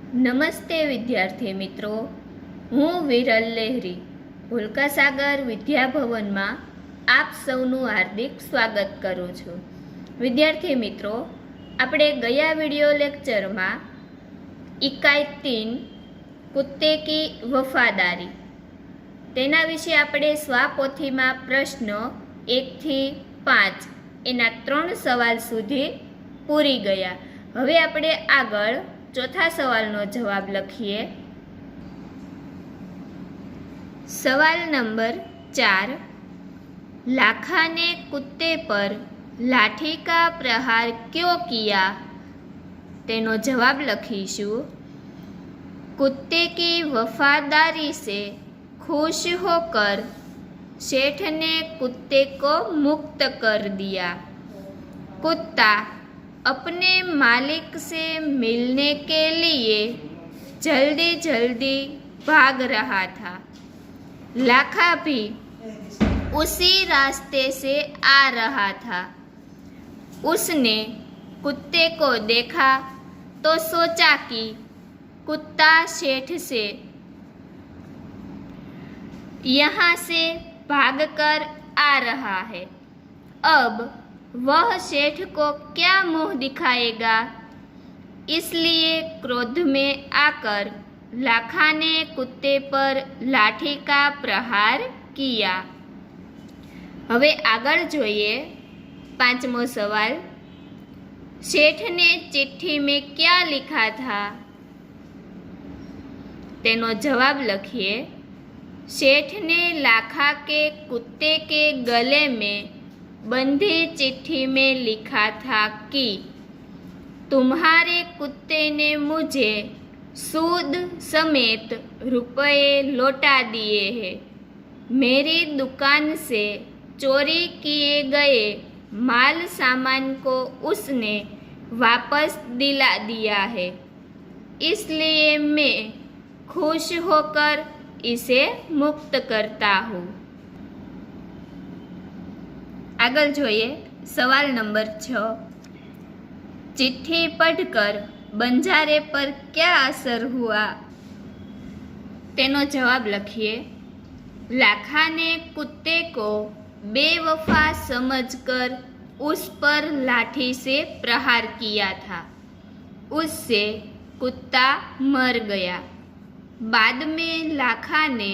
નમસ્તે વિદ્યાર્થી મિત્રો, હું વિરલ લહેરી ભૂલકા સાગર વિદ્યાભવનમાં આપ સૌનું હાર્દિક સ્વાગત કરું છું। વિદ્યાર્થી મિત્રો, આપણે ગયા વિડિયો લેક્ચરમાં ઇકાઈ 3 કુત્તે કી વફાદારી તેના વિશે આપણે સ્વાપોથીમાં પ્રશ્નો 1 થી 5 એના 3 સવાલ સુધી પૂરી ગયા। હવે આપણે આગળ ચોથા સવાલનો જવાબ લખીએ। सवाल नंबर 4, लाखा ने कुत्ते पर लाठी का प्रहार क्यों किया? तेनो जवाब लखीशु। कुत्ते की वफादारी से खुश होकर सेठ ने कुत्ते को मुक्त कर दिया। कुत्ता अपने मालिक से मिलने के लिए जल्दी जल्दी भाग रहा था। लाखा भी उसी रास्ते से आ रहा था। उसने कुत्ते को देखा तो सोचा कि कुत्ता सेठ से यहाँ से भागकर आ रहा है। अब वह सेठ को क्या मुंह दिखाएगा? इसलिए क्रोध में आकर लाखा ने कुत्ते पर लाठी का प्रहार किया। હવે આગળ જોઈએ 5मो सवाल। सेठ ने चिट्ठी में क्या लिखा था? तेनो जवाब लखिए। सेठ ने लाखा के कुत्ते के गले में बंधी चिट्ठी में लिखा था कि तुम्हारे कुत्ते ने मुझे सूद समेत रुपये लौटा दिए हैं। मेरी दुकान से चोरी किए गए माल सामान को उसने वापस दिला दिया है, इसलिए मैं खुश होकर इसे मुक्त करता हूँ। आगल जोइए सवाल नंबर 6। चिट्ठी पढ़कर बंजारे पर क्या असर हुआ? तेनो जवाब लखिए। लाखा ने कुत्ते को बेवफा समझकर उस पर लाठी से प्रहार किया था। उससे कुत्ता मर गया। बाद में लाखा ने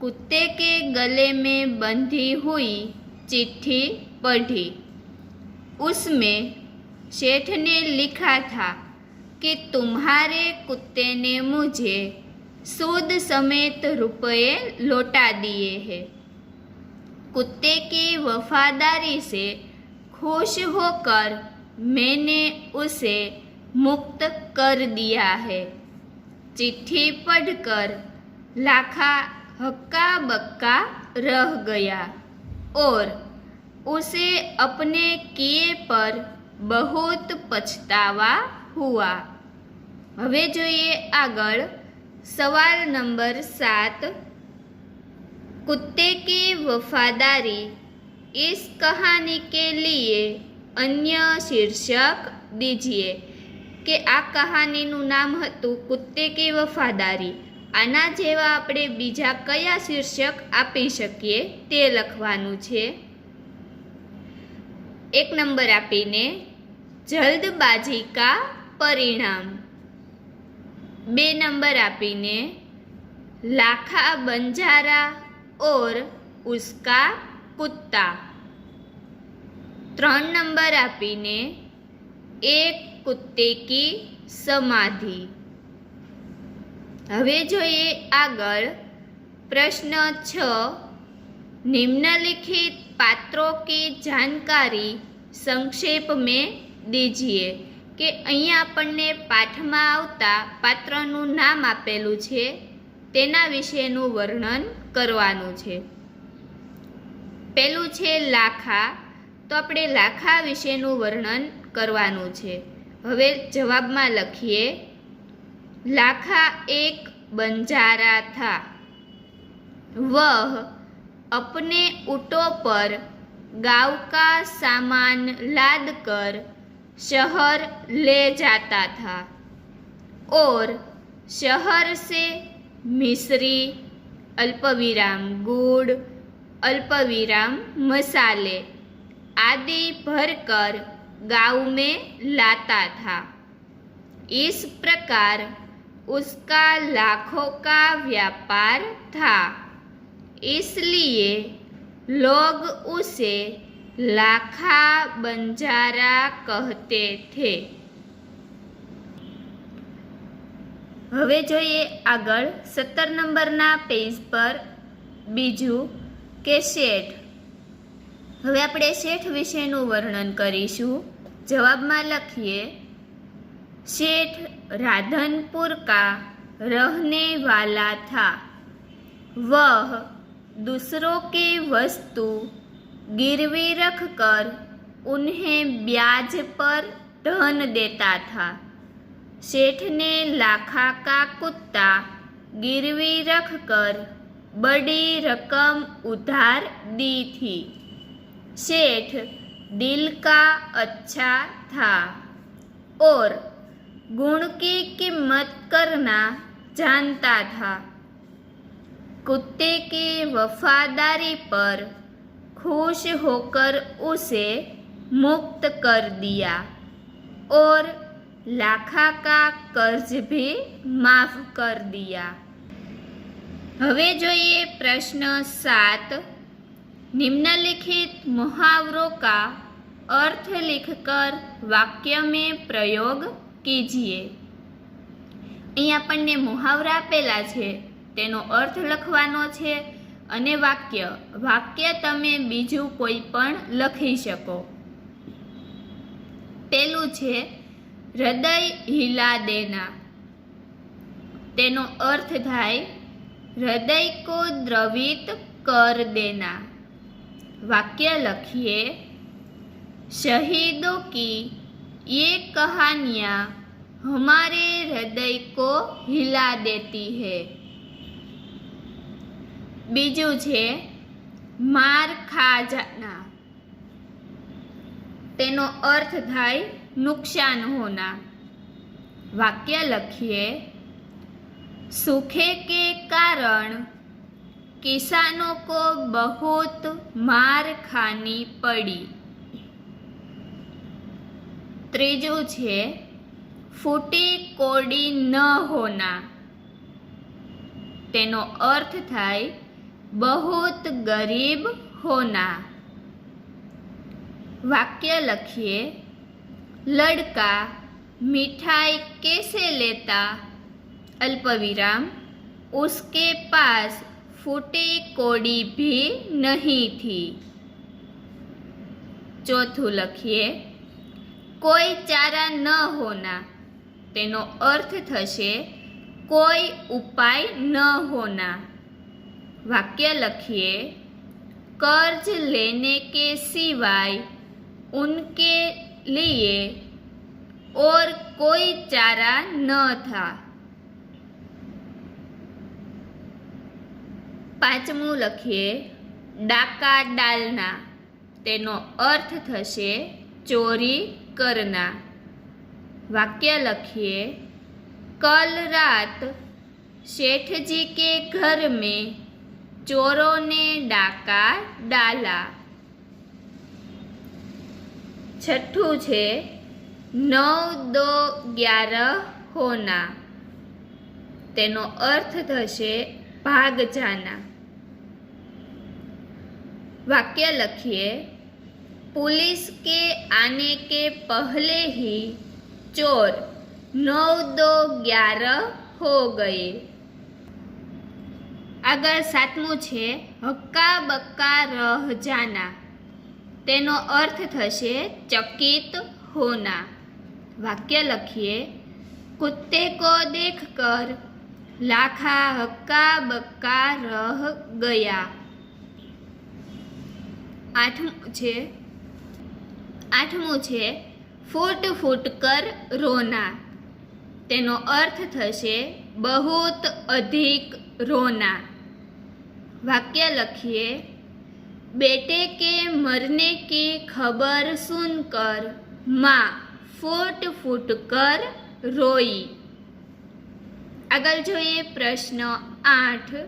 कुत्ते के गले में बंधी हुई चिट्ठी पढ़ी। उसमें सेठ ने लिखा था कि तुम्हारे कुत्ते ने मुझे सूद समेत रुपये लौटा दिए हैं। कुत्ते की वफादारी से खुश होकर मैंने उसे मुक्त कर दिया है। चिट्ठी पढ़कर लाखा हक्का बक्का रह गया और उसे अपने किए पर बहुत पछतावा हुआ। હવે જોઈએ આગળ सवाल नंबर 7। कुत्ते की वफादारी इस कहानी के लिए अन्य शीर्षक दीजिए। કે આ કહાનીનું નામ હતું કુત્તે કી વફાદારી। આના જેવા આપણે બીજા કયા શીર્ષક આપી શકીએ તે લખવાનું છે। 1 નંબર આપીને જલ્દબાજી का परिणाम। 2 नंबर आपीने लाखा बंजारा और उसका कुत्ता। 3 नंबर आपीने एक कुत्ते की समाधि। हवे जोइए आगळ प्रश्न 6। निम्नलिखित पात्रों की जानकारी संक्षेप में दीजिए। કે અહીંયા આપણને પાઠમાં આવતા પાત્રનું નામ આપેલું છે, તેના વિશેનું વર્ણન કરવાનું છે। પહેલું છે લાખા, તો આપણે લાખા વિશેનું વર્ણન કરવાનું છે। હવે જવાબમાં લખીએ। लाखा एक बंजारा था। वह अपने ऊँटों पर गांव का सामान लाद कर शहर ले जाता था। और शहर से मिश्री अल्पविराम गुड़ अल्पविराम मसाले आदि भरकर गाँव में लाता था। इस प्रकार उसका लाखों का व्यापार था, इसलिए लोग उसे लाखा बंजारा कहते थे। હવે જોઈએ આગળ 17 નંબરના પેજ પર બીજું કે શેઠ। હવે આપણે શેઠ વિશેનું વર્ણન કરીશું। જવાબમાં લખીએ, सेठ राधनपुर का रहने वाला था। वह दूसरों की वस्तु गिरवी रखकर उन्हें ब्याज पर धन देता था। सेठ ने लाखा का कुत्ता गिरवी रखकर बड़ी रकम उधार दी थी। सेठ दिल का अच्छा था और गुण की कीमत करना जानता था। कुत्ते की वफादारी पर खुश होकर उसे मुक्त कर दिया और लाखा का कर्ज भी माफ कर दिया। હવે જોઈએ प्रश्न 7। निम्नलिखित मुहावरों का अर्थ लिखकर वाक्य में प्रयोग कीजिए। અહીં આપણને મુહાવરા આપેલા છે, તેનો અર્થ લખવાનો છે અને વાક્ય તમે બીજું કોઈ પણ લખી શકો। પેલું છે હૃદય હિલા દેના। તેનો અર્થ થાય હૃદય કો દ્રવિત કર દેના। વાક્ય લખીએ, शहीदों की ये कहानियाँ हमारे हृदय को हिला देती है। बीजू छे मार खा जाना। तेनो अर्थ थाय नुकसान होना। वाक्य लखिए, सूखे के कारण किसानों को बहुत मार खानी पड़ी। त्रीजू छे फूटी कोडी न होना। तेनो अर्थ थाय बहुत गरीब होना। वाक्य लखिए, लड़का मिठाई कैसे लेता अल्पविराम उसके पास फूटी कोडी भी नहीं थी। चौथुं लखिए, कोई चारा न होना। तेनो अर्थ थशे कोई उपाय न होना। वाक्य लखिए, कर्ज लेने के सिवाय उनके लिए और कोई चारा न था। पांचमू लखिए, डाका डालना। तेनो अर्थ थशे चोरी करना। वाक्य लखिए, कल रात सेठ जी के घर में चोरों ने डाका डाला। छठू छे 9, 2, 11 होना। तेनो अर्थ थशे भाग जाना। वाक्य लखिए, पुलिस के आने के पहले ही चोर 9, 2, 11 हो गए। आगर सातमू छे हक्का बक्का रह जाना। तेनो अर्थ थशे चकित होना। वाक्य लखिए, कुत्ते को देखकर लाखा हक्का बक्का रह गया। आठमू छे फूट फूट कर रोना। तेनो अर्थ थशे बहुत अधिक रोना। वाक्य लखिए, बेटे के मरने की खबर सुनकर माँ फूट फूट कर रोई। આગળ જોઈએ પ્રશ્ન 8।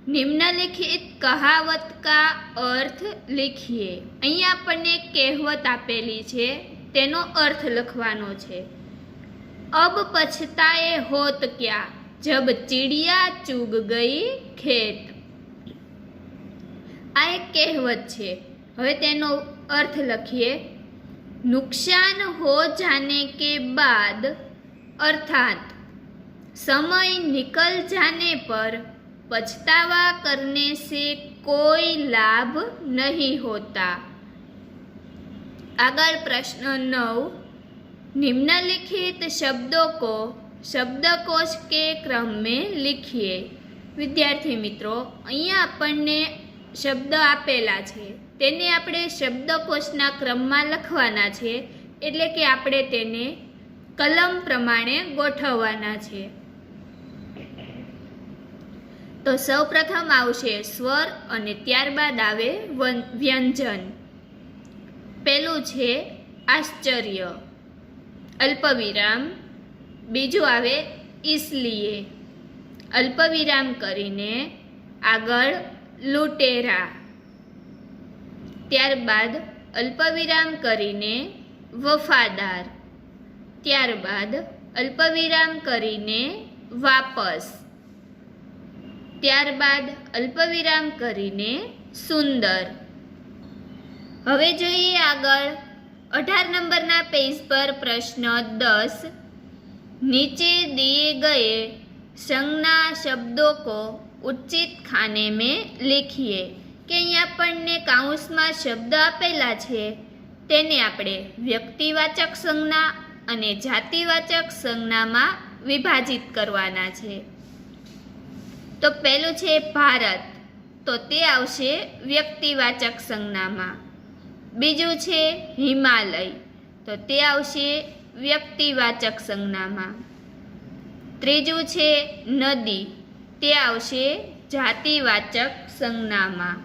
निम्नलिखित कहावत का अर्थ लिखिए। અહીંયા આપણને કહેવત આપેલી છે, તેનો અર્થ લખવાનો છે। अब पछताए होत क्या जब चिड़िया चुग गई खेत। આ એક કહેવત છે। હવે તેનો અર્થ લખીએ। नुकसान हो जाने के बाद अर्थात समय निकल जाने पर पछतावा करने से कोई लाभ नहीं होता। आगे प्रश्न 9। निम्नलिखित शब्दों को शब्दकोश के क्रम में लिखिए। विद्यार्थी मित्रों, અહીંયા આપણને શબ્દ આપેલા છે, તેને આપણે શબ્દકોશના ક્રમમાં લખવાના છે, એટલે કે આપણે તેને કલમ પ્રમાણે ગોઠવવાના છે। તો સૌપ્રથમ આવશે સ્વર અને ત્યારબાદ આવે વ્યંજન। પહેલું છે આશ્ચર્ય, અલ્પવિરામ। બીજું આવે इसलिए, અલ્પવિરામ કરીને આગળ લૂંટેરા। ત્યારબાદ અલ્પવિરામ કરીને વફાદાર। ત્યારબાદ અલ્પવિરામ કરીને વાપસ। ત્યારબાદ અલ્પવિરામ કરીને સુંદર। હવે જોઈએ આગળ 18 નંબરના પેજ પર પ્રશ્ન 10। नीचे दिए गए संज्ञा शब्दों को उचित खाने में लिखिए। કે અહીંયા આપણને કાઉન્સમાં શબ્દ આપેલા છે, તેને આપણે વ્યક્તિવાચક સંજ્ઞા અને જાતિવાચક સંજ્ઞામાં વિભાજિત કરવાના છે। તો પહેલું છે ભારત, તો તે આવશે વ્યક્તિવાચક સંજ્ઞામાં। બીજું છે હિમાલય, તો તે આવશે વ્યક્તિવાચક સંજ્ઞામાં। ત્રીજું છે નદી, તે આવશે જાતિવાચક સંજ્ઞામાં।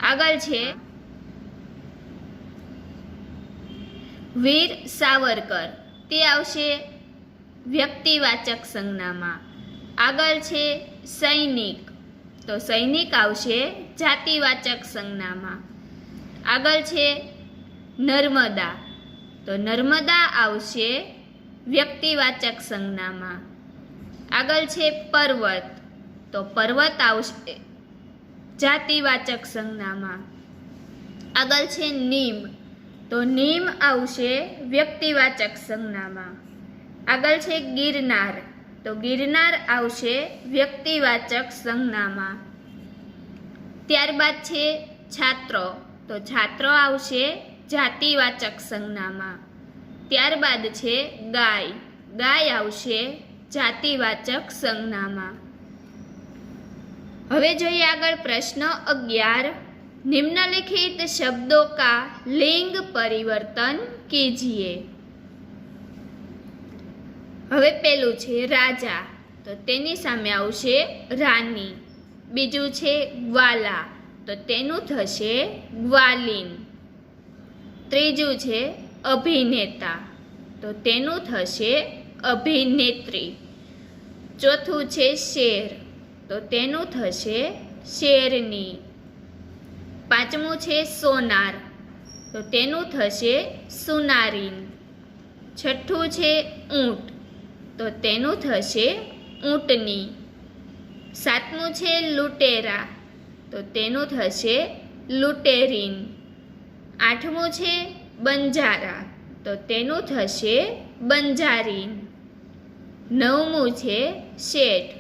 આગળ છે વીર સાવરકર, તે આવશે વ્યક્તિવાચક સંજ્ઞામાં। આગળ છે સૈનિક, તો સૈનિક આવશે જાતિવાચક સંજ્ઞામાં। આગળ છે નર્મદા, તો નર્મદા આવશે વ્યક્તિવાચક સંજ્ઞામાં। આગળ છે પર્વત, તો પર્વત આવશે જાતિવાચક સંજ્ઞામાં। આગળ છે નીમ, તો નીમ આવશે વ્યક્તિવાચક સંજ્ઞામાં। આગળ છે ગિરનાર, તો ગિરનાર આવશે વ્યક્તિવાચક સંજ્ઞામાં। ત્યારબાદ છે છાત્ર, તો છાત્ર આવશે જાતિવાચક સંજ્ઞામાં। ત્યારબાદ છે ગાય, ગાય આવશે જાતિવાચક સંજ્ઞામાં। હવે જોઈએ આગળ પ્રશ્ન 11। निम्नलिखित शब्दों का लिंग परिवर्तन कीजिए। હવે પેલું છે રાજા, તો તેની સામે આવશે રાની। બીજું છે ગ્વાલા, તો તેનું થશે ગ્વાલીન। ત્રીજું છે અભિનેતા, તો તેનું થશે અભિનેત્રી। ચોથું છે શેર, તો તેનું થશે શેરની। પાંચમું છે સોનાર, તો તેનું થશે સુનારીન। છઠ્ઠું છે ઊંટ, તો તેનું થશે ઊંટની। સાતમું છે લૂંટેરા, તો તેનું થશે લૂંટેરીન। આઠમું છે બંજારા, તો તેનું થશે બંજારીન। નવમું છે શેઠ,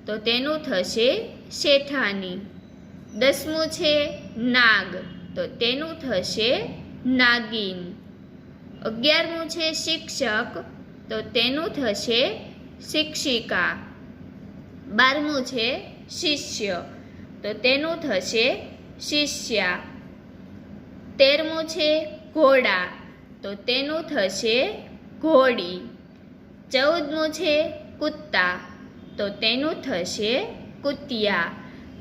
તો તેનું થશે શેઠાની। દસમું છે નાગ, તો તેનું થશે નાગીન। 11મું છે શિક્ષક, તો તેનું થશે શિક્ષિકા। 12મું છે શિષ્ય, તો તેનું થશે શિષ્યા। 13મું છે ઘોડા, તો તેનું થશે ઘોડી। 14મું છે કુત્તા, તો તેનું થશે કુતિયા।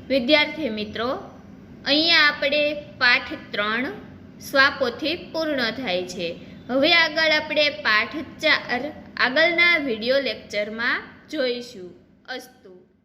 વિદ્યાર્થી મિત્રો, અહીંયા આપણે પાઠ 3 સ્વાપોથી પૂર્ણ થાય છે। હવે આગળ આપણે પાઠ 4 આગળના વિડીયો લેક્ચરમાં જોઈશું. અસ્તુ.